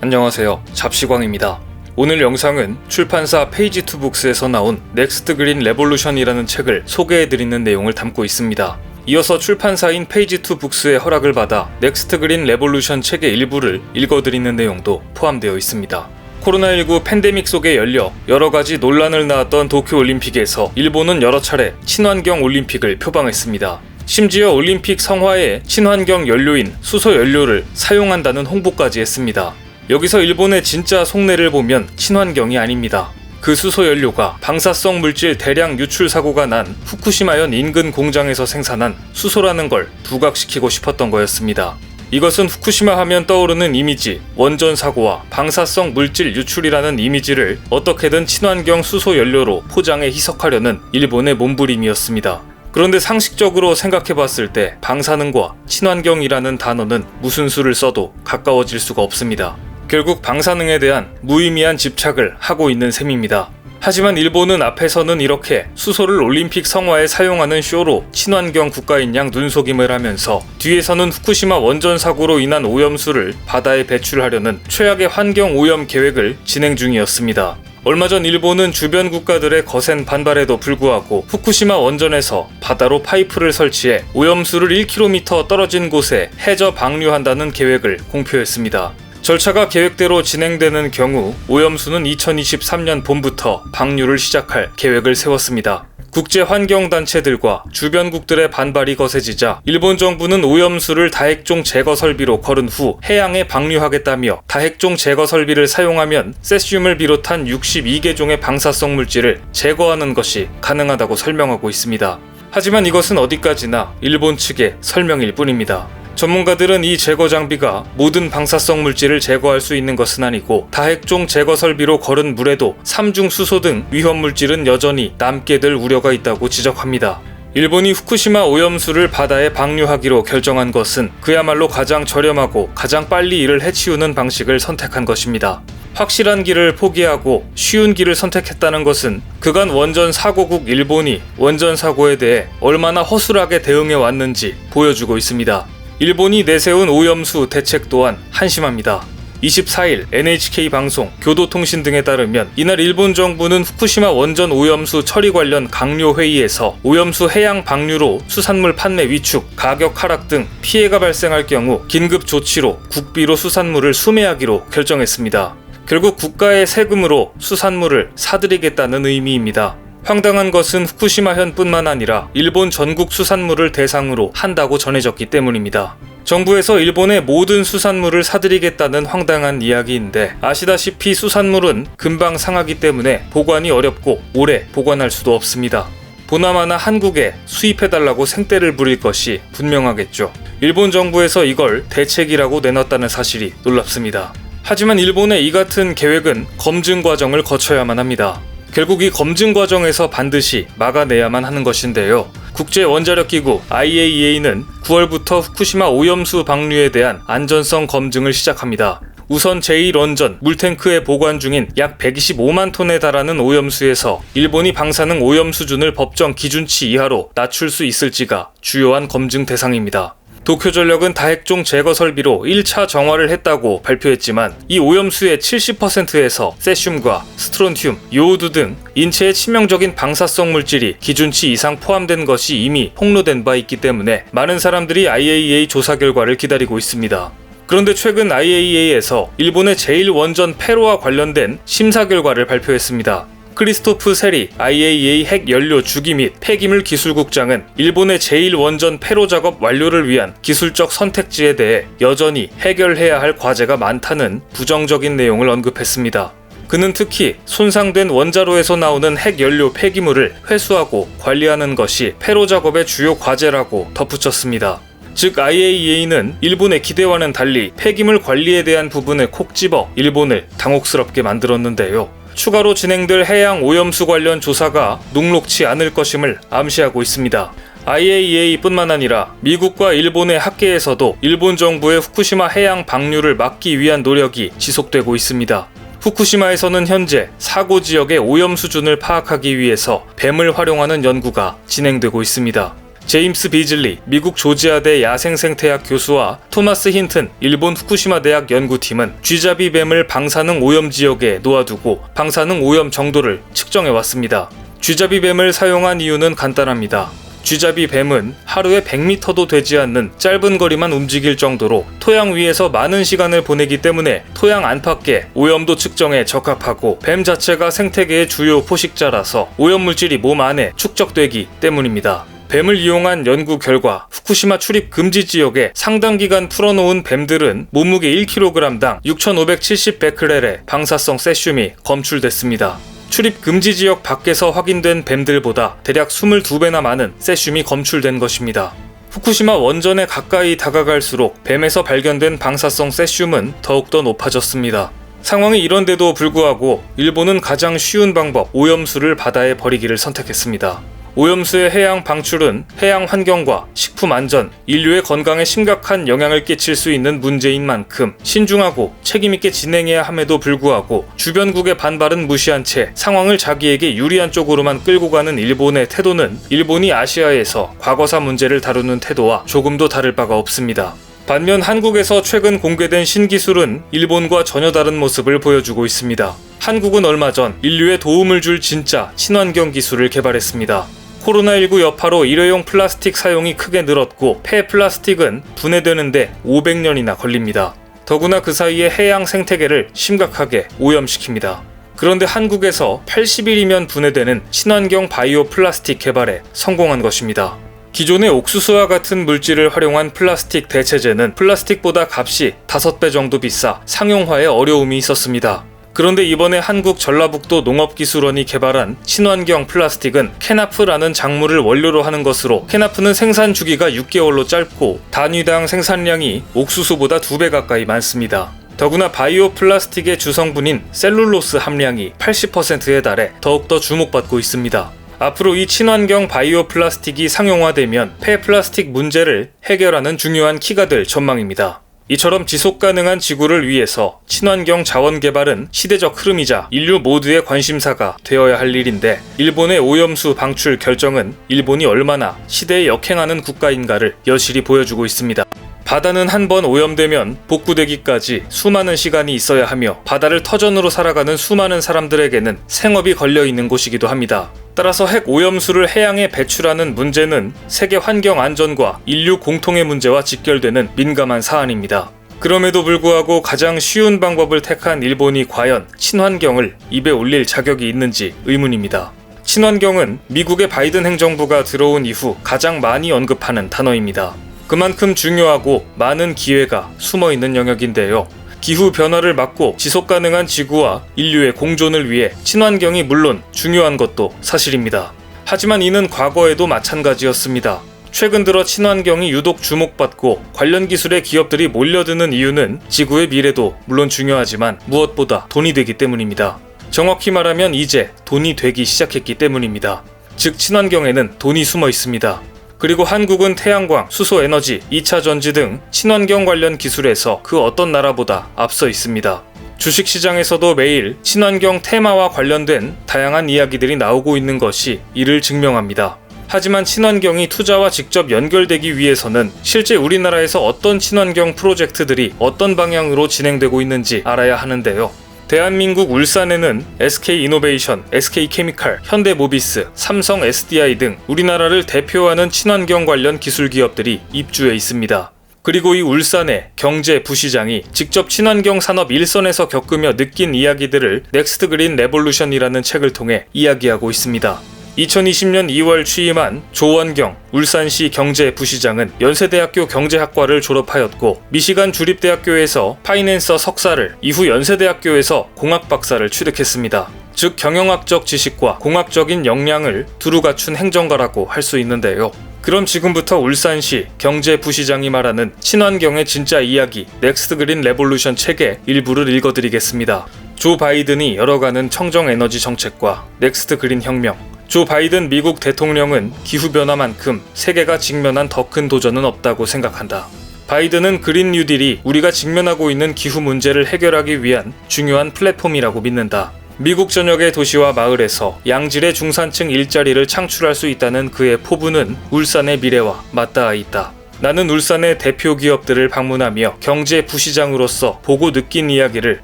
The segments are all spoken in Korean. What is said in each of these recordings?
안녕하세요. 잡시광입니다. 오늘 영상은 출판사 페이지2북스에서 나온 넥스트 그린 레볼루션이라는 책을 소개해드리는 내용을 담고 있습니다. 이어서 출판사인 페이지2북스의 허락을 받아 넥스트 그린 레볼루션 책의 일부를 읽어드리는 내용도 포함되어 있습니다. 코로나19 팬데믹 속에 열려 여러가지 논란을 낳았던 도쿄올림픽에서 일본은 여러 차례 친환경 올림픽을 표방했습니다. 심지어 올림픽 성화에 친환경 연료인 수소 연료를 사용한다는 홍보까지 했습니다. 여기서 일본의 진짜 속내를 보면 친환경이 아닙니다. 그 수소 연료가 방사성 물질 대량 유출 사고가 난 후쿠시마현 인근 공장에서 생산한 수소라는 걸 부각시키고 싶었던 거였습니다. 이것은 후쿠시마 하면 떠오르는 이미지, 원전 사고와 방사성 물질 유출이라는 이미지를 어떻게든 친환경 수소 연료로 포장해 희석하려는 일본의 몸부림이었습니다. 그런데 상식적으로 생각해봤을 때 방사능과 친환경이라는 단어는 무슨 수를 써도 가까워질 수가 없습니다. 결국 방사능에 대한 무의미한 집착을 하고 있는 셈입니다. 하지만 일본은 앞에서는 이렇게 수소를 올림픽 성화에 사용하는 쇼로 친환경 국가인 양 눈속임을 하면서 뒤에서는 후쿠시마 원전 사고로 인한 오염수를 바다에 배출하려는 최악의 환경 오염 계획을 진행 중이었습니다. 얼마 전 일본은 주변 국가들의 거센 반발에도 불구하고 후쿠시마 원전에서 바다로 파이프를 설치해 오염수를 1km 떨어진 곳에 해저 방류한다는 계획을 공표했습니다. 절차가 계획대로 진행되는 경우 오염수는 2023년 봄부터 방류를 시작할 계획을 세웠습니다. 국제환경단체들과 주변국들의 반발이 거세지자 일본 정부는 오염수를 다핵종 제거 설비로 거른 후 해양에 방류하겠다며 다핵종 제거 설비를 사용하면 세슘을 비롯한 62개 종의 방사성 물질을 제거하는 것이 가능하다고 설명하고 있습니다. 하지만 이것은 어디까지나 일본 측의 설명일 뿐입니다. 전문가들은 이 제거 장비가 모든 방사성 물질을 제거할 수 있는 것은 아니고 다핵종 제거 설비로 거른 물에도 삼중수소 등 위험 물질은 여전히 남게 될 우려가 있다고 지적합니다. 일본이 후쿠시마 오염수를 바다에 방류하기로 결정한 것은 그야말로 가장 저렴하고 가장 빨리 이를 해치우는 방식을 선택한 것입니다. 확실한 길을 포기하고 쉬운 길을 선택했다는 것은 그간 원전 사고국 일본이 원전 사고에 대해 얼마나 허술하게 대응해 왔는지 보여주고 있습니다. 일본이 내세운 오염수 대책 또한 한심합니다. 24일 NHK 방송, 교도통신 등에 따르면 이날 일본 정부는 후쿠시마 원전 오염수 처리 관련 강요 회의에서 오염수 해양 방류로 수산물 판매 위축, 가격 하락 등 피해가 발생할 경우 긴급 조치로 국비로 수산물을 수매하기로 결정했습니다. 결국 국가의 세금으로 수산물을 사들이겠다는 의미입니다. 황당한 것은 후쿠시마현뿐만 아니라 일본 전국 수산물을 대상으로 한다고 전해졌기 때문입니다. 정부에서 일본의 모든 수산물을 사들이겠다는 황당한 이야기인데 아시다시피 수산물은 금방 상하기 때문에 보관이 어렵고 오래 보관할 수도 없습니다. 보나마나 한국에 수입해달라고 생떼를 부릴 것이 분명하겠죠. 일본 정부에서 이걸 대책이라고 내놨다는 사실이 놀랍습니다. 하지만 일본의 이 같은 계획은 검증 과정을 거쳐야만 합니다. 결국 이 검증 과정에서 반드시 막아내야만 하는 것인데요. 국제원자력기구 IAEA는 9월부터 후쿠시마 오염수 방류에 대한 안전성 검증을 시작합니다. 우선 제1원전 물탱크에 보관 중인 약 125만 톤에 달하는 오염수에서 일본이 방사능 오염 수준을 법정 기준치 이하로 낮출 수 있을지가 주요한 검증 대상입니다. 도쿄전력은 다핵종 제거 설비로 1차 정화를 했다고 발표했지만 이 오염수의 70%에서 세슘과 스트론튬, 요오드 등 인체에 치명적인 방사성 물질이 기준치 이상 포함된 것이 이미 폭로된 바 있기 때문에 많은 사람들이 IAEA 조사 결과를 기다리고 있습니다. 그런데 최근 IAEA에서 일본의 제1원전 폐로와 관련된 심사 결과를 발표했습니다. 크리스토프 세리 IAEA 핵연료 주기 및 폐기물 기술국장은 일본의 제1원전 폐로 작업 완료를 위한 기술적 선택지에 대해 여전히 해결해야 할 과제가 많다는 부정적인 내용을 언급했습니다. 그는 특히 손상된 원자로에서 나오는 핵연료 폐기물을 회수하고 관리하는 것이 폐로 작업의 주요 과제라고 덧붙였습니다. 즉 IAEA는 일본의 기대와는 달리 폐기물 관리에 대한 부분을 콕 집어 일본을 당혹스럽게 만들었는데요. 추가로 진행될 해양 오염수 관련 조사가 녹록치 않을 것임을 암시하고 있습니다. IAEA뿐만 아니라 미국과 일본의 학계에서도 일본 정부의 후쿠시마 해양 방류를 막기 위한 노력이 지속되고 있습니다. 후쿠시마에서는 현재 사고 지역의 오염 수준을 파악하기 위해서 뱀을 활용하는 연구가 진행되고 있습니다. 제임스 비즐리 미국 조지아대 야생생태학 교수와 토마스 힌튼 일본 후쿠시마 대학 연구팀은 쥐잡이 뱀을 방사능 오염 지역에 놓아두고 방사능 오염 정도를 측정해 왔습니다. 쥐잡이 뱀을 사용한 이유는 간단합니다. 쥐잡이 뱀은 하루에 100m도 되지 않는 짧은 거리만 움직일 정도로 토양 위에서 많은 시간을 보내기 때문에 토양 안팎의 오염도 측정에 적합하고 뱀 자체가 생태계의 주요 포식자라서 오염물질이 몸 안에 축적되기 때문입니다. 뱀을 이용한 연구 결과 후쿠시마 출입 금지 지역에 상당 기간 풀어놓은 뱀들은 몸무게 1kg당 6,570베크렐의 방사성 세슘이 검출됐습니다. 출입 금지 지역 밖에서 확인된 뱀들보다 대략 22배나 많은 세슘이 검출된 것입니다. 후쿠시마 원전에 가까이 다가갈수록 뱀에서 발견된 방사성 세슘은 더욱더 높아졌습니다. 상황이 이런데도 불구하고 일본은 가장 쉬운 방법 오염수를 바다에 버리기를 선택했습니다. 오염수의 해양 방출은 해양 환경과 식품 안전, 인류의 건강에 심각한 영향을 끼칠 수 있는 문제인 만큼 신중하고 책임있게 진행해야 함에도 불구하고 주변국의 반발은 무시한 채 상황을 자기에게 유리한 쪽으로만 끌고 가는 일본의 태도는 일본이 아시아에서 과거사 문제를 다루는 태도와 조금도 다를 바가 없습니다. 반면 한국에서 최근 공개된 신기술은 일본과 전혀 다른 모습을 보여주고 있습니다. 한국은 얼마 전 인류에 도움을 줄 진짜 친환경 기술을 개발했습니다. 코로나19 여파로 일회용 플라스틱 사용이 크게 늘었고 폐 플라스틱은 분해되는데 500년이나 걸립니다. 더구나 그 사이에 해양 생태계를 심각하게 오염시킵니다. 그런데 한국에서 80일이면 분해되는 친환경 바이오 플라스틱 개발에 성공한 것입니다. 기존의 옥수수와 같은 물질을 활용한 플라스틱 대체제는 플라스틱보다 값이 5배 정도 비싸 상용화에 어려움이 있었습니다. 그런데 이번에 한국 전라북도 농업기술원이 개발한 친환경 플라스틱은 케나프라는 작물을 원료로 하는 것으로 케나프는 생산 주기가 6개월로 짧고 단위당 생산량이 옥수수보다 2배 가까이 많습니다. 더구나 바이오 플라스틱의 주성분인 셀룰로스 함량이 80%에 달해 더욱더 주목받고 있습니다. 앞으로 이 친환경 바이오 플라스틱이 상용화되면 폐플라스틱 문제를 해결하는 중요한 키가 될 전망입니다. 이처럼 지속가능한 지구를 위해서 친환경 자원 개발은 시대적 흐름이자 인류 모두의 관심사가 되어야 할 일인데 일본의 오염수 방출 결정은 일본이 얼마나 시대에 역행하는 국가인가를 여실히 보여주고 있습니다. 바다는 한번 오염되면 복구되기까지 수많은 시간이 있어야 하며 바다를 터전으로 살아가는 수많은 사람들에게는 생업이 걸려있는 곳이기도 합니다. 따라서 핵 오염수를 해양에 배출하는 문제는 세계 환경 안전과 인류 공통의 문제와 직결되는 민감한 사안입니다. 그럼에도 불구하고 가장 쉬운 방법을 택한 일본이 과연 친환경을 입에 올릴 자격이 있는지 의문입니다. 친환경은 미국의 바이든 행정부가 들어온 이후 가장 많이 언급하는 단어입니다. 그만큼 중요하고 많은 기회가 숨어있는 영역인데요. 기후변화를 막고 지속가능한 지구와 인류의 공존을 위해 친환경이 물론 중요한 것도 사실입니다. 하지만 이는 과거에도 마찬가지였습니다. 최근 들어 친환경이 유독 주목받고 관련 기술의 기업들이 몰려드는 이유는 지구의 미래도 물론 중요하지만 무엇보다 돈이 되기 때문입니다. 정확히 말하면 이제 돈이 되기 시작했기 때문입니다. 즉 친환경에는 돈이 숨어 있습니다. 그리고 한국은 태양광, 수소에너지, 2차 전지 등 친환경 관련 기술에서 그 어떤 나라보다 앞서 있습니다. 주식시장에서도 매일 친환경 테마와 관련된 다양한 이야기들이 나오고 있는 것이 이를 증명합니다. 하지만 친환경이 투자와 직접 연결되기 위해서는 실제 우리나라에서 어떤 친환경 프로젝트들이 어떤 방향으로 진행되고 있는지 알아야 하는데요. 대한민국 울산에는 SK이노베이션, SK케미칼, 현대모비스, 삼성 SDI 등 우리나라를 대표하는 친환경 관련 기술 기업들이 입주해 있습니다. 그리고 이 울산의 경제 부시장이 직접 친환경 산업 일선에서 겪으며 느낀 이야기들을 넥스트 그린 레볼루션이라는 책을 통해 이야기하고 있습니다. 2020년 2월 취임한 조원경 울산시 경제부시장은 연세대학교 경제학과를 졸업하였고 미시간 주립대학교에서 파이낸서 석사를 이후 연세대학교에서 공학박사를 취득했습니다. 즉 경영학적 지식과 공학적인 역량을 두루 갖춘 행정가라고 할 수 있는데요. 그럼 지금부터 울산시 경제부시장이 말하는 친환경의 진짜 이야기 넥스트 그린 레볼루션 책의 일부를 읽어드리겠습니다. 조 바이든이 열어가는 청정에너지 정책과 넥스트 그린 혁명. 조 바이든 미국 대통령은 기후변화만큼 세계가 직면한 더 큰 도전은 없다고 생각한다. 바이든은 그린 뉴딜이 우리가 직면하고 있는 기후 문제를 해결하기 위한 중요한 플랫폼이라고 믿는다. 미국 전역의 도시와 마을에서 양질의 중산층 일자리를 창출할 수 있다는 그의 포부는 울산의 미래와 맞닿아 있다. 나는 울산의 대표 기업들을 방문하며 경제 부시장으로서 보고 느낀 이야기를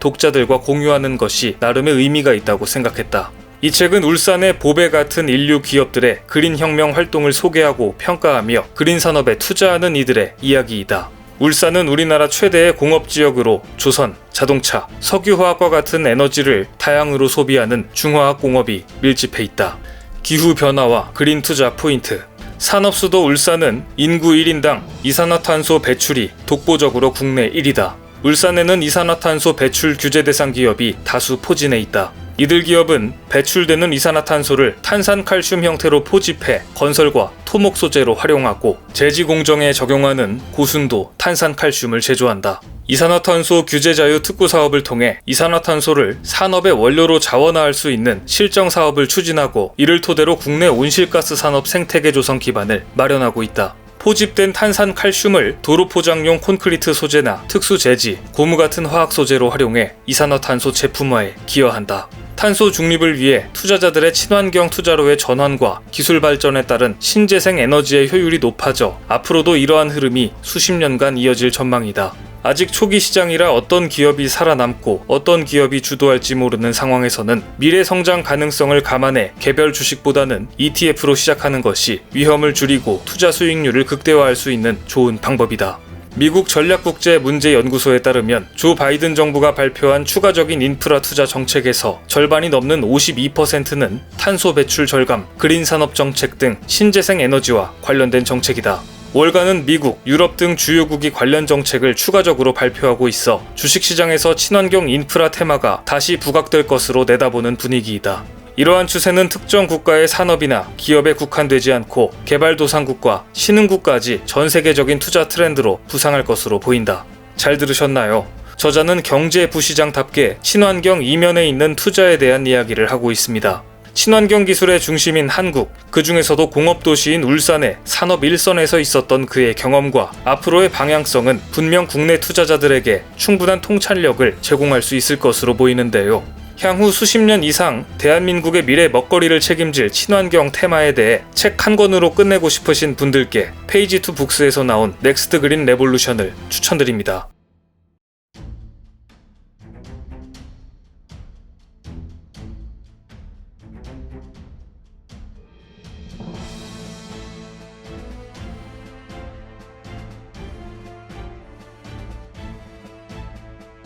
독자들과 공유하는 것이 나름의 의미가 있다고 생각했다. 이 책은 울산의 보배 같은 인류 기업들의 그린 혁명 활동을 소개하고 평가하며 그린 산업에 투자하는 이들의 이야기이다. 울산은 우리나라 최대의 공업지역으로 조선, 자동차, 석유화학과 같은 에너지를 다양으로 소비하는 중화학 공업이 밀집해 있다. 기후변화와 그린 투자 포인트. 산업수도 울산은 인구 1인당 이산화탄소 배출이 독보적으로 국내 1위다. 울산에는 이산화탄소 배출 규제 대상 기업이 다수 포진해 있다. 이들 기업은 배출되는 이산화탄소를 탄산칼슘 형태로 포집해 건설과 토목 소재로 활용하고 제지 공정에 적용하는 고순도 탄산칼슘을 제조한다. 이산화탄소 규제 자유 특구 사업을 통해 이산화탄소를 산업의 원료로 자원화할 수 있는 실정 사업을 추진하고 이를 토대로 국내 온실가스 산업 생태계 조성 기반을 마련하고 있다. 포집된 탄산칼슘을 도로 포장용 콘크리트 소재나 특수 제지, 고무 같은 화학 소재로 활용해 이산화탄소 제품화에 기여한다. 탄소 중립을 위해 투자자들의 친환경 투자로의 전환과 기술 발전에 따른 신재생 에너지의 효율이 높아져 앞으로도 이러한 흐름이 수십 년간 이어질 전망이다. 아직 초기 시장이라 어떤 기업이 살아남고 어떤 기업이 주도할지 모르는 상황에서는 미래 성장 가능성을 감안해 개별 주식보다는 ETF로 시작하는 것이 위험을 줄이고 투자 수익률을 극대화할 수 있는 좋은 방법이다. 미국 전략국제문제연구소에 따르면 조 바이든 정부가 발표한 추가적인 인프라 투자 정책에서 절반이 넘는 52%는 탄소 배출 절감, 그린 산업 정책 등 신재생 에너지와 관련된 정책이다. 월가는 미국, 유럽 등 주요국이 관련 정책을 추가적으로 발표하고 있어 주식시장에서 친환경 인프라 테마가 다시 부각될 것으로 내다보는 분위기이다. 이러한 추세는 특정 국가의 산업이나 기업에 국한되지 않고 개발도상국과 신흥국까지 전 세계적인 투자 트렌드로 부상할 것으로 보인다. 잘 들으셨나요? 저자는 경제 부시장답게 친환경 이면에 있는 투자에 대한 이야기를 하고 있습니다. 친환경 기술의 중심인 한국, 그 중에서도 공업도시인 울산의 산업 일선에서 있었던 그의 경험과 앞으로의 방향성은 분명 국내 투자자들에게 충분한 통찰력을 제공할 수 있을 것으로 보이는데요. 향후 수십 년 이상 대한민국의 미래 먹거리를 책임질 친환경 테마에 대해 책 한 권으로 끝내고 싶으신 분들께 페이지2북스에서 나온 넥스트 그린 레볼루션을 추천드립니다.